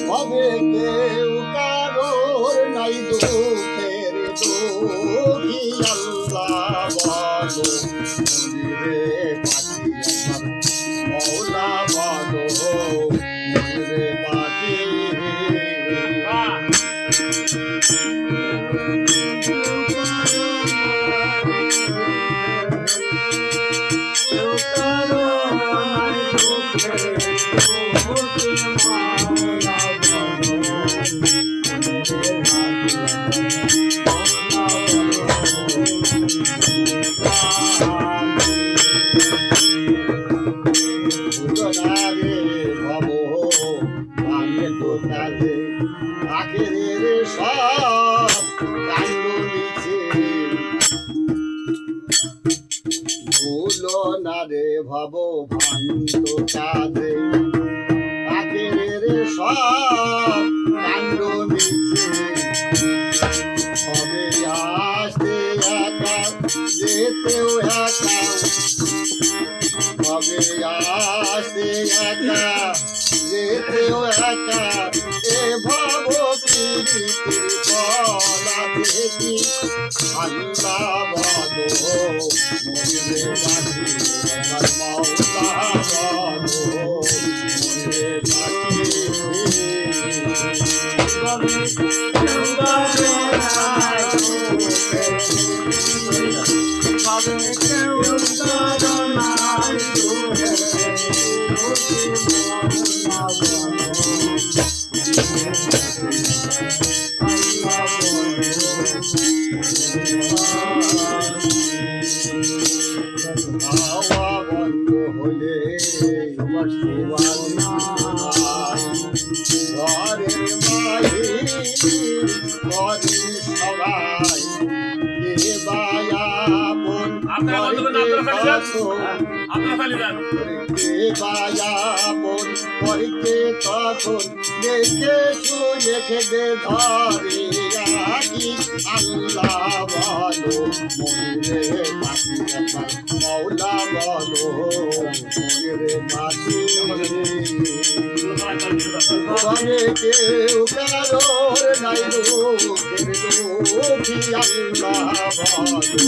হবে কেউ কারোর নাই দুঃখের দুঃখী আল্লাহ বলো রে পাখি আমার মৌলা বলো রে পাখি ভব ভান্ত কাঁদে আখের সব কাণ্ড মিছে হবে আসতে একা যেতেও একা হবে আসতে একা যেতেও একা এ ভব প্রীতির পলা দেখি আল্লাহ বলো মনে রাখি মৌলা বলো মনে তখন দেখে শুয়ে খেতে ধরে আল্লাহ বলো মনে পাখি মৌলা বলো মনে পাখি ঘরে কেউ কারোর নাই লোকের লোকি আল্লাহ বলো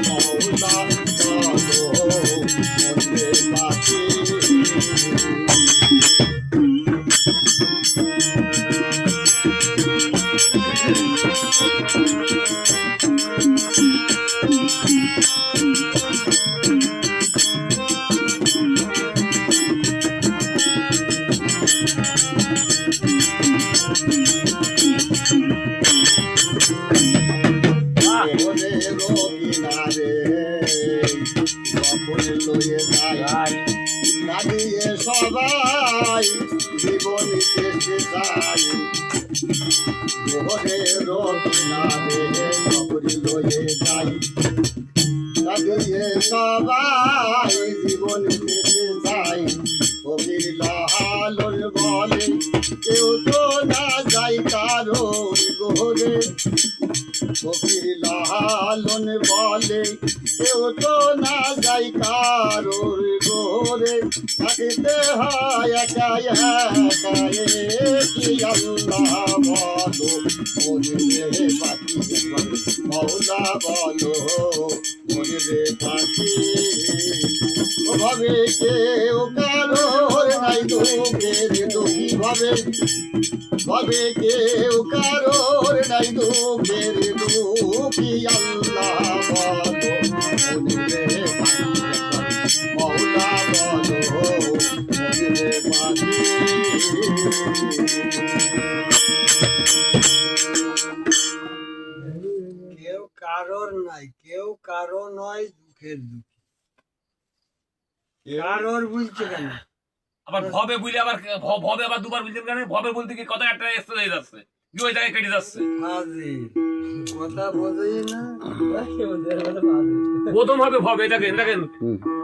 মৌলা বলো মনে পাখি দাঁড়িয়ে সবাই জীবন দেশে যাই ঘরে রকিনারে নগরী লয়ে যাই দাঁড়িয়ে সবাই জীবন দেশে যাই কবির লালন বলে কেউ তো না যাই কারোর ঘরে ফকির লালন বলে কেউ তো না যাই কারোর ঘরে থাকতে হয় একা একা কি আল্লাহ বলো মনে পাখি মৌলা বলো মনে পাখি ভাবে কেউ কারোর নাই দুঃখের দুঃখী ভাবে ভাবে কেউ কারোর নাই দুঃখের দুঃখী আল্লাহ বলো মনে পাখি মৌলা বলো মনে পাখি কেউ কারোর নাই কেউ কারো নয় দুঃখের দুঃখী কারোর বুঝছে কেন আবার ভবে বুঝলে আবার ভবে আবার দুবার বুঝলেন কেন ভবে বলতে কি কথা একটা এক্সট্রা হয়ে যাচ্ছে কি ওই জায়গায় কেটে যাচ্ছে কথা বোঝেই না প্রথম হবে ভবে দেখেন দেখেন